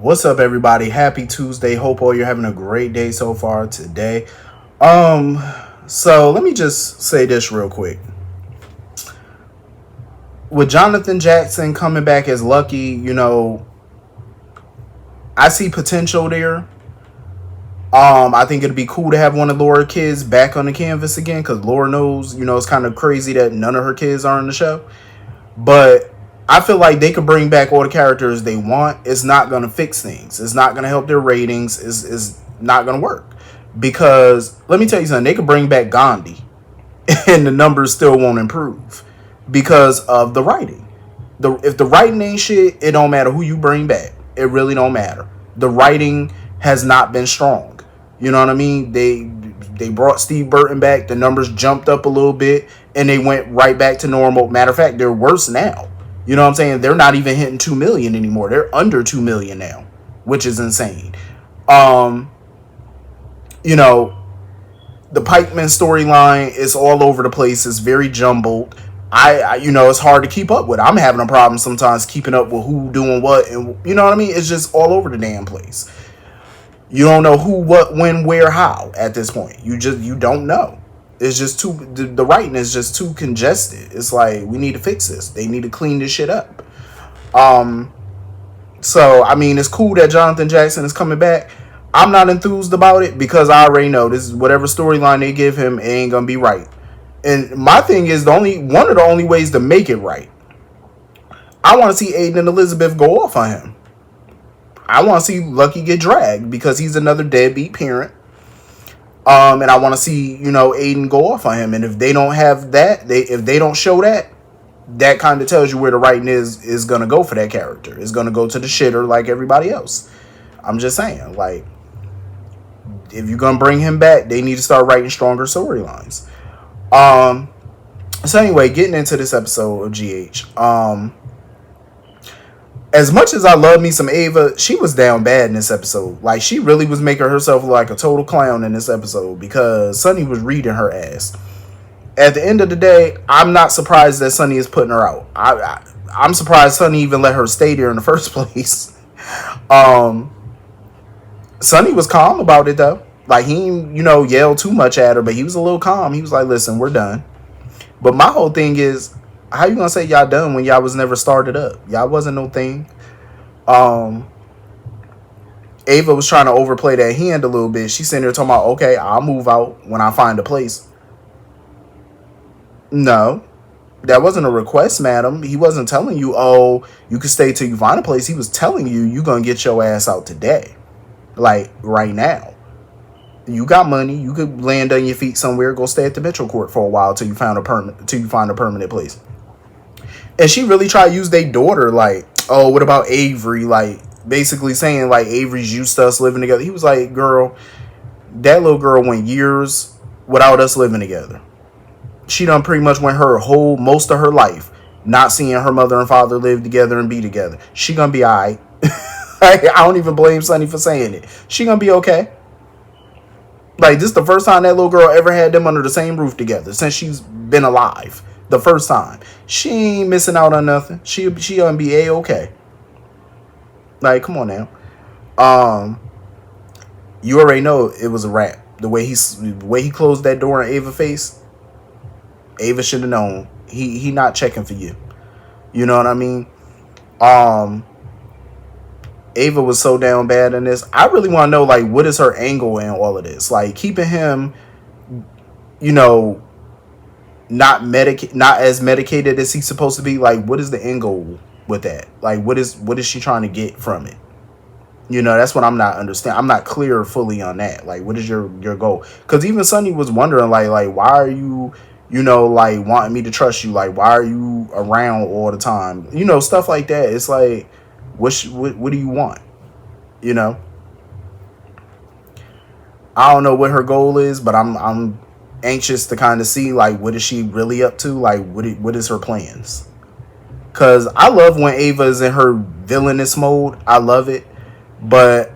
What's up, everybody? Happy Tuesday. Hope all you're having a great day so far today. Um, so let me just say this real quick. With Jonathan Jackson coming back as Lucky, I see potential there. I think it'd be cool to have one of Laura's kids back on the canvas again, because Laura knows, it's kind of crazy that none of her kids are in the show. But I feel like they could bring back all the characters they want. It's not going to fix things. It's not going to help their ratings. It's not going to work. Because, let me tell you something, they could bring back Gandhi and the numbers still won't improve because of the writing. If the writing ain't shit, it don't matter who you bring back. It really don't matter. The writing has not been strong. You know what I mean? They brought Steve Burton back. The numbers jumped up a little bit and they went right back to normal. Matter of fact, they're worse now. You know what I'm saying? They're not even hitting 2 million anymore. They're under 2 million now, which is insane. You know, the Pikeman storyline is all over the place. It's very jumbled. It's hard to keep up with. I'm having a problem sometimes keeping up with who doing what, and you know what I mean? It's just all over the damn place. You don't know who, what, when, where, how at this point. You don't know. It's just the writing is just too congested. It's like, we need to fix this. They need to clean this shit up. So, I mean, it's cool that Jonathan Jackson is coming back. I'm not enthused about it because I already know this is whatever storyline they give him, it ain't gonna be right. And my thing is, one of the only ways to make it right, I want to see Aiden and Elizabeth go off on him. I want to see Lucky get dragged because he's another deadbeat parent. And I want to see, Aiden go off on him. And if they don't have that, if they don't show that, that kind of tells you where the writing is going to go for that character. It's going to go to the shitter like everybody else. I'm just saying, like, if you're going to bring him back, they need to start writing stronger storylines. So anyway, getting into this episode of GH. As much as I love me some Ava, she was down bad in this episode. Like, she really was making herself look like a total clown in this episode because Sonny was reading her ass. At the end of the day, I'm not surprised that Sonny is putting her out. I'm surprised Sonny even let her stay there in the first place. Sonny was calm about it, though. Like, he didn't, yell too much at her, but he was a little calm. He was like, listen, we're done. But my whole thing is, how you gonna say y'all done when y'all was never started up? Y'all wasn't no thing. Ava was trying to overplay that hand a little bit. She's sitting there talking about, okay, I'll move out when I find a place. No, that wasn't a request, madam. He wasn't telling you, oh, you can stay till you find a place. He was telling you, you gonna get your ass out today. Like, right now. You got money. You could land on your feet somewhere. Go stay at the Mitchell Court for a while till you find a permanent place. And she really tried to use their daughter, like, oh, what about Avery? Like, basically saying, like, Avery's used to us living together. He was like, girl, that little girl went years without us living together. She done pretty much went most of her life not seeing her mother and father live together and be together. She gonna be all right. I don't even blame Sonny for saying it. She gonna be okay. Like, this is the first time that little girl ever had them under the same roof together since she's been alive. The first time. She ain't missing out on nothing. She gonna be A-okay. Like, come on now. You already know it was a wrap. The way he closed that door in Ava's face, Ava should have known. He not checking for you. You know what I mean? Ava was so down bad in this. I really want to know, like, what is her angle in all of this? Like, keeping him, not as medicated as he's supposed to be. Like, what is the end goal with that? Like, what is she trying to get from it? That's what I'm not understanding. I'm not clear fully on that. Like, what is your goal? Because even Sonny was wondering, like, why are you, like, wanting me to trust you? Like, why are you around all the time? Stuff like that. It's like, what do you want? I don't know what her goal is, but I'm anxious to kind of see, like, what is she really up to? Like, what is her plans? Because I love when Ava is in her villainous mode. I love it. But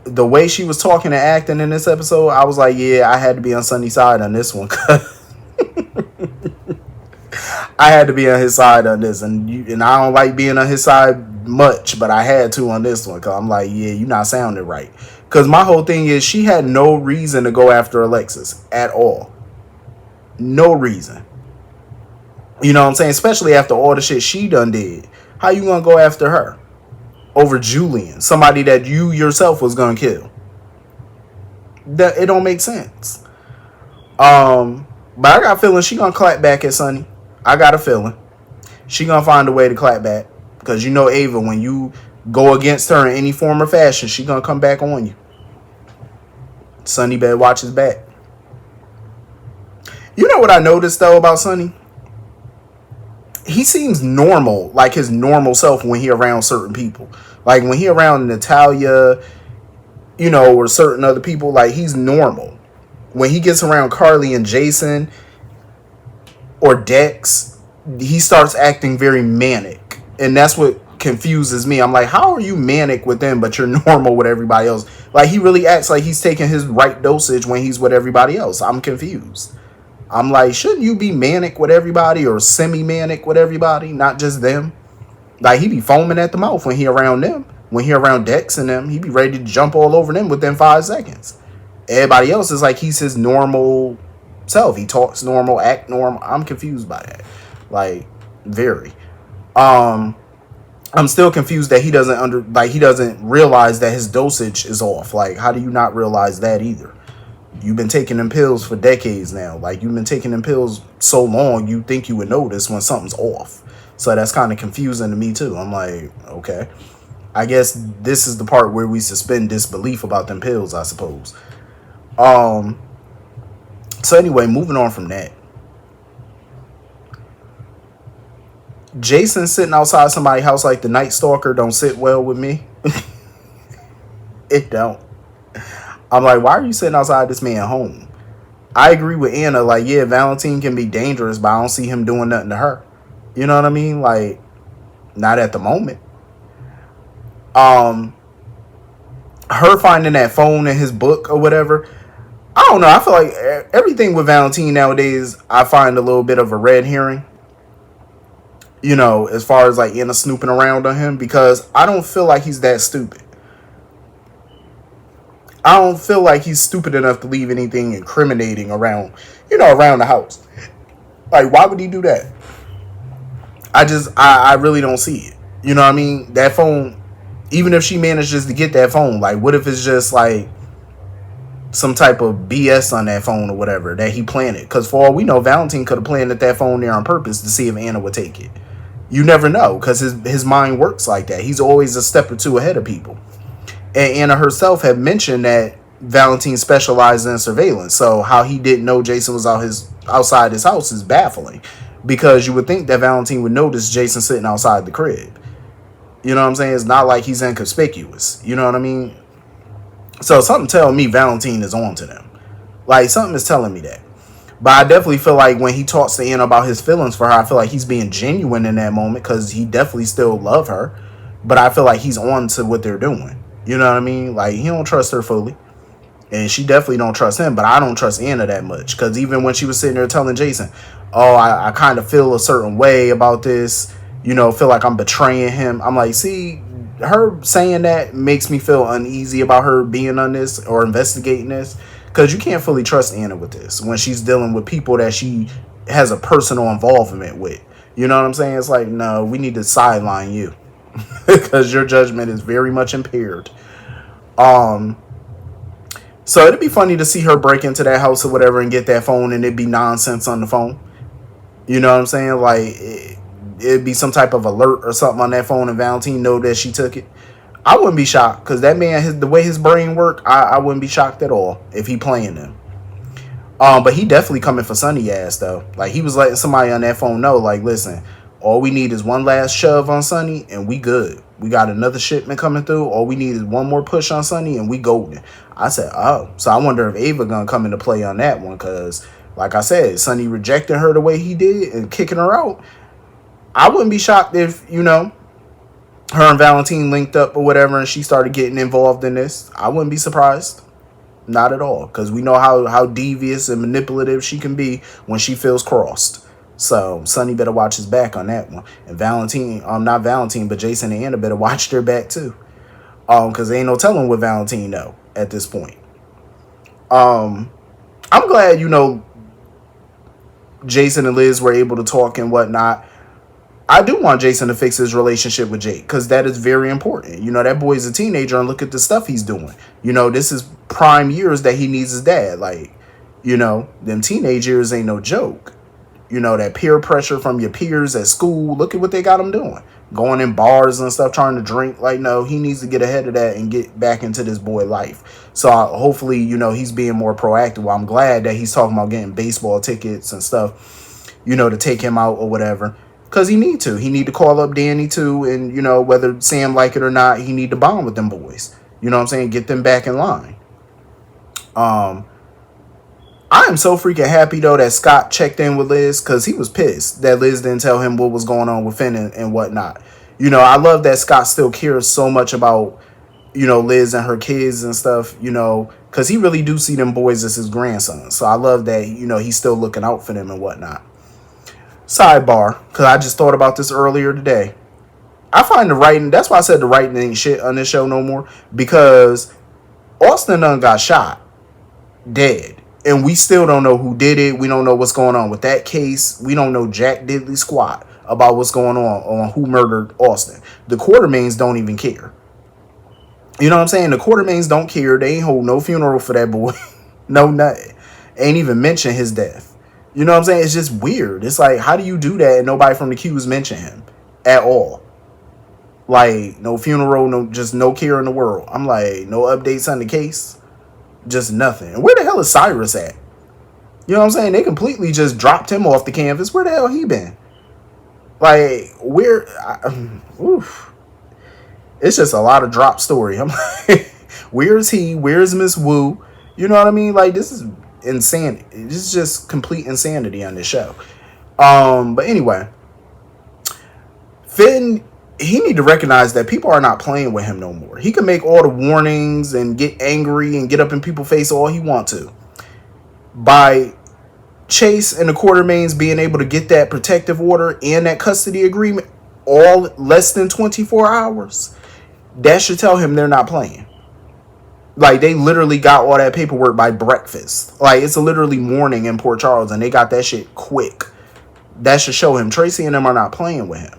the way she was talking and acting in this episode, I was like, yeah, I had to be on Sonny's side on this one. I had to be on his side on this. And I don't like being on his side much, but I had to on this one because I'm like, yeah, you're not sounding right. Because my whole thing is she had no reason to go after Alexis at all. No reason. You know what I'm saying? Especially after all the shit she done did. How you gonna go after her over Julian, somebody that you yourself was gonna kill? That it don't make sense. But I got a feeling she gonna clap back at Sonny. I got a feeling she gonna find a way to clap back because you know Ava, when you go against her in any form or fashion, she gonna come back on you. Sonny better watch his back. You know what I noticed though about Sonny? He seems normal, like his normal self when he around certain people. Like when he around Natalia, you know, or certain other people, like he's normal. When he gets around Carly and Jason or Dex, he starts acting very manic. And that's what confuses me. I'm like, how are you manic with them, but you're normal with everybody else? Like he really acts like he's taking his right dosage when he's with everybody else. I'm confused. I'm like, shouldn't you be manic with everybody or semi-manic with everybody, not just them? Like, he be foaming at the mouth when he around them. When he around Dex and them, he be ready to jump all over them within 5 seconds. Everybody else is like he's his normal self. He talks normal, act normal. I'm confused by that. Like, very. I'm still confused that he doesn't realize that his dosage is off. Like, how do you not realize that either? You've been taking them pills for decades now. Like, you've been taking them pills so long, you think you would notice when something's off. So that's kind of confusing to me, too. I'm like, okay. I guess this is the part where we suspend disbelief about them pills, I suppose. So anyway, moving on from that. Jason sitting outside somebody's house like the Night Stalker don't sit well with me. It don't. I'm like, why are you sitting outside this man's home? I agree with Anna. Like, yeah, Valentine can be dangerous, but I don't see him doing nothing to her. You know what I mean? Like, not at the moment. Her finding that phone in his book or whatever, I don't know. I feel like everything with Valentine nowadays, I find a little bit of a red herring. You know, as far as like Anna snooping around on him, because I don't feel like he's that stupid. I don't feel like he's stupid enough to leave anything incriminating around, around the house. Like, why would he do that? I really don't see it. You know what I mean? That phone, even if she manages to get that phone, like, what if it's just like some type of BS on that phone or whatever that he planted? Because for all we know, Valentine could have planted that phone there on purpose to see if Anna would take it. You never know, because his mind works like that. He's always a step or two ahead of people. And Anna herself had mentioned that Valentine specialized in surveillance. So how he didn't know Jason was outside his house is baffling. Because you would think that Valentine would notice Jason sitting outside the crib. You know what I'm saying? It's not like he's inconspicuous. You know what I mean? So something telling me Valentine is on to them. Like, something is telling me that. But I definitely feel like when he talks to Anna about his feelings for her, I feel like he's being genuine in that moment because he definitely still love her. But I feel like he's on to what they're doing. You know what I mean? Like, he don't trust her fully. And she definitely don't trust him. But I don't trust Anna that much. Because even when she was sitting there telling Jason, oh, I kind of feel a certain way about this. Feel like I'm betraying him. I'm like, see, her saying that makes me feel uneasy about her being on this or investigating this. Because you can't fully trust Anna with this when she's dealing with people that she has a personal involvement with. You know what I'm saying? It's like, no, we need to sideline you. Because your judgment is very much impaired. So it'd be funny to see her break into that house or whatever and get that phone and it'd be nonsense on the phone. You know what I'm saying? Like, it'd be some type of alert or something on that phone and Valentine know that she took it. I wouldn't be shocked because that man, the way his brain worked, I wouldn't be shocked at all if he playing them. But he definitely coming for Sonny ass though. Like, he was letting somebody on that phone know, like, listen, all we need is one last shove on Sonny and we good. We got another shipment coming through. All we need is one more push on Sonny and we golden. I said, oh. So I wonder if Ava gonna come into play on that one because, like I said, Sonny rejecting her the way he did and kicking her out. I wouldn't be shocked if, her and Valentine linked up or whatever and she started getting involved in this. I wouldn't be surprised. Not at all. Because we know how devious and manipulative she can be when she feels crossed. So Sonny better watch his back on that one. And Valentine, not Valentine, but Jason and Anna better watch their back too. Because there ain't no telling what Valentine know at this point. I'm glad, Jason and Liz were able to talk and whatnot. I do want Jason to fix his relationship with Jake because that is very important. That boy's a teenager and look at the stuff he's doing. This is prime years that he needs his dad. Like, them teenage years ain't no joke. That peer pressure from your peers at school. Look at what they got him doing. Going in bars and stuff, trying to drink. Like, no, he needs to get ahead of that and get back into this boy life. So hopefully, he's being more proactive. Well, I'm glad that he's talking about getting baseball tickets and stuff, to take him out or whatever. Because he need to. He need to call up Danny too. And, whether Sam like it or not, he need to bond with them boys. You know what I'm saying? Get them back in line. I am so freaking happy, though, that Scott checked in with Liz because he was pissed that Liz didn't tell him what was going on with Finn and whatnot. I love that Scott still cares so much about, Liz and her kids and stuff, because he really do see them boys as his grandsons. So I love that, he's still looking out for them and whatnot. Sidebar, because I just thought about this earlier today. I find the writing, that's why I said the writing ain't shit on this show no more, because Austin done got shot, dead. And we still don't know who did it. We don't know what's going on with that case. We don't know jack diddly squat about what's going on who murdered Austin. The Quartermains don't even care. You know what I'm saying? The Quartermains don't care. They ain't hold no funeral for that boy. No nothing. Ain't even mention his death. You know what I'm saying? It's just weird. It's like, how do you do that and nobody from the Q's mention him at all? Like, no funeral, just no care in the world. I'm like, no updates on the case. Just nothing. And where the hell is Cyrus at? You know what I'm saying? They completely just dropped him off the canvas. Where the hell he been? Like, where? Oof. It's just a lot of drop story. I'm like, where's he? Where's Miss Wu? You know what I mean? Like, this is insanity. This is just complete insanity on this show. But anyway, Finn, he need to recognize that people are not playing with him no more. He can make all the warnings and get angry and get up in people's face all he want to. By Chase and the Quartermains being able to get that protective order and that custody agreement all less than 24 hours, that should tell him they're not playing. Like, they literally got all that paperwork by breakfast. Like, it's literally morning in Port Charles and they got that shit quick. That should show him Tracy and them are not playing with him.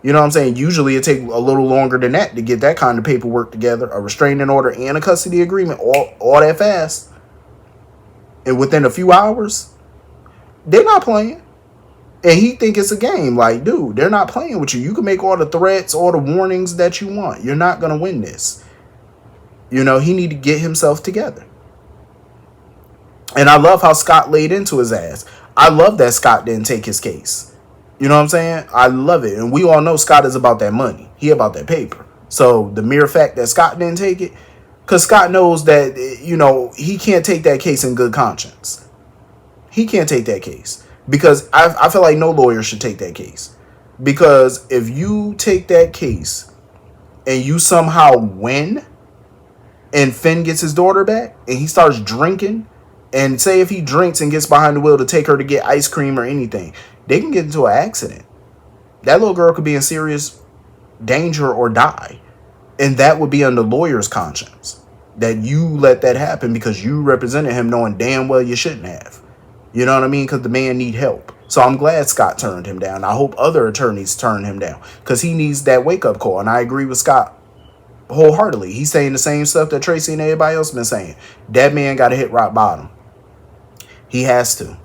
You know what I'm saying? Usually it takes a little longer than that to get that kind of paperwork together. A restraining order and a custody agreement all that fast. And within a few hours, they're not playing. And he think it's a game. Like, dude, they're not playing with you. You can make all the threats, all the warnings that you want. You're not going to win this. He need to get himself together. And I love how Scott laid into his ass. I love that Scott didn't take his case. You know what I'm saying? I love it. And we all know Scott is about that money. He about that paper. So the mere fact that Scott didn't take it, because Scott knows that, he can't take that case in good conscience. He can't take that case. Because I feel like no lawyer should take that case. Because if you take that case and you somehow win and Finn gets his daughter back and he starts drinking, and say if he drinks and gets behind the wheel to take her to get ice cream or anything, they can get into an accident. That little girl could be in serious danger or die. And that would be on the lawyer's conscience. That you let that happen because you represented him knowing damn well you shouldn't have. You know what I mean? Because the man need help. So I'm glad Scott turned him down. I hope other attorneys turn him down. Because he needs that wake-up call. And I agree with Scott wholeheartedly. He's saying the same stuff that Tracy and everybody else been saying. That man got to hit rock bottom. He has to.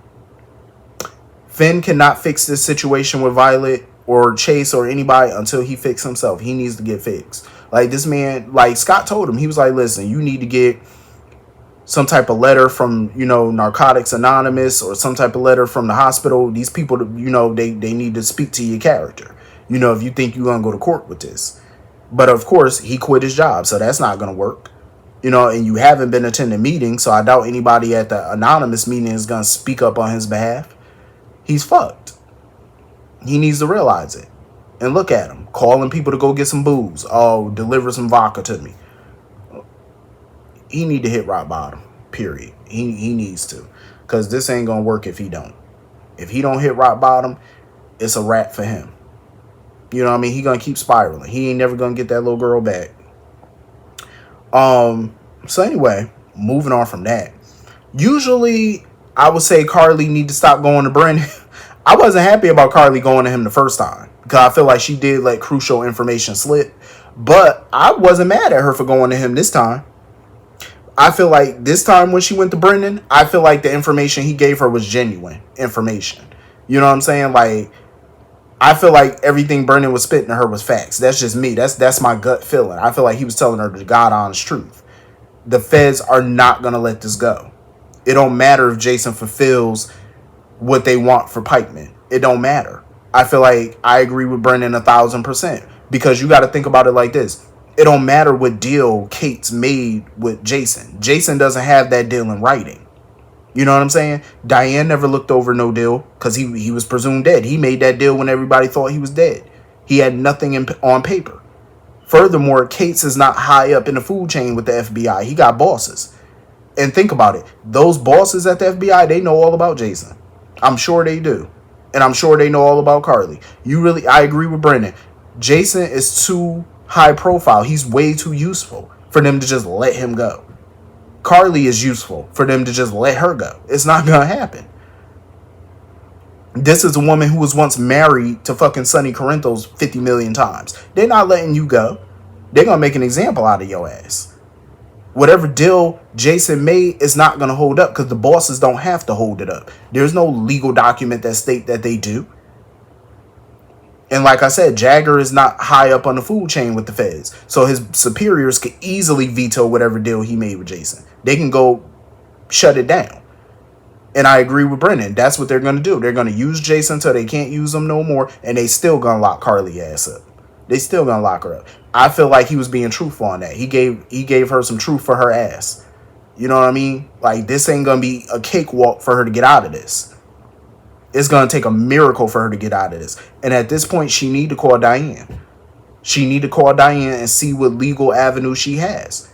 Finn cannot fix this situation with Violet or Chase or anybody until he fixes himself. He needs to get fixed. Like, this man, like Scott told him, he was like, listen, you need to get some type of letter from, Narcotics Anonymous or some type of letter from the hospital. These people, they need to speak to your character, if you think you're going to go to court with this. But of course, he quit his job, so that's not going to work. And you haven't been attending meetings, so I doubt anybody at the anonymous meeting is going to speak up on his behalf. He's fucked. He needs to realize it. And look at him, calling people to go get some booze. Oh, deliver some vodka to me. He need to hit rock bottom, period. He needs to. Because this ain't going to work if he don't. If he don't hit rock bottom, it's a wrap for him. You know what I mean? He gonna keep spiraling. He ain't never gonna get that little girl back. So anyway, moving on from that. Usually, I would say Carly need to stop going to Brennan. I wasn't happy about Carly going to him the first time because I feel like she did let crucial information slip. But I wasn't mad at her for going to him this time. I feel like this time when she went to Brennan, I feel like the information he gave her was genuine information. You know what I'm saying? Like, I feel like everything Brennan was spitting to her was facts. That's just me. That's my gut feeling. I feel like he was telling her the God honest truth. The feds are not going to let this go. It don't matter if Jason fulfills what they want for Pikeman. It don't matter. I feel like I agree with Brennan 1,000% because you got to think about it like this. It don't matter what deal Kate's made with Jason. Jason doesn't have that deal in writing. You know what I'm saying? Diane never looked over no deal because he was presumed dead. He made that deal when everybody thought he was dead. He had nothing on paper. Furthermore, Cates is not high up in the food chain with the FBI. He got bosses. And think about it. Those bosses at the FBI, they know all about Jason. I'm sure they do. And I'm sure they know all about Carly. I agree with Brennan. Jason is too high profile. He's way too useful for them to just let him go. Carly is useful for them to just let her go. It's not going to happen. This is a woman who was once married to fucking Sonny Corinthos 50 million times. They're not letting you go. They're going to make an example out of your ass. Whatever deal Jason made is not going to hold up because the bosses don't have to hold it up. There's no legal document that state that they do. And like I said, Jagger is not high up on the food chain with the feds. So his superiors could easily veto whatever deal he made with Jason. They can go shut it down. And I agree with Brennan. That's what they're going to do. They're going to use Jason until they can't use him no more. And they still going to lock Carly ass up. They still going to lock her up. I feel like he was being truthful on that. He gave her some truth for her ass. You know what I mean? Like, this ain't going to be a cakewalk for her to get out of this. It's going to take a miracle for her to get out of this. And at this point, she need to call Diane. She need to call Diane and see what legal avenue she has.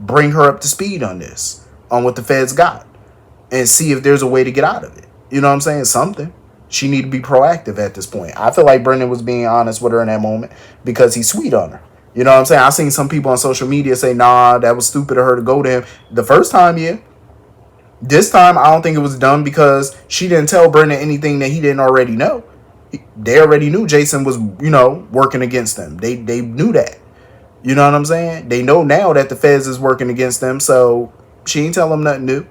Bring her up to speed on this, on what the feds got, and see if there's a way to get out of it. You know what I'm saying? Something. She need to be proactive at this point. I feel like Brennan was being honest with her in that moment because he's sweet on her. You know what I'm saying? I seen some people on social media say, nah, that was stupid of her to go to him. The first time, yeah. This time, I don't think it was dumb because she didn't tell Brennan anything that he didn't already know. They already knew Jason was, working against them. They knew that. You know what I'm saying? They know now that the feds is working against them, so she ain't tell them nothing new.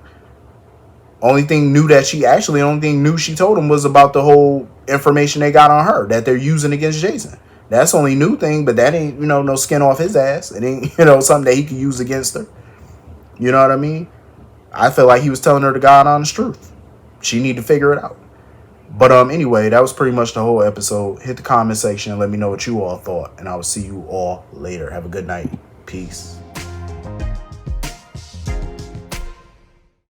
Only thing she told him was about the whole information they got on her that they're using against Jason. That's the only new thing, but that ain't, no skin off his ass. It ain't, something that he could use against her. You know what I mean? I feel like he was telling her the God honest truth. She need to figure it out. But anyway, that was pretty much the whole episode. Hit the comment section and let me know what you all thought. And I will see you all later. Have a good night. Peace.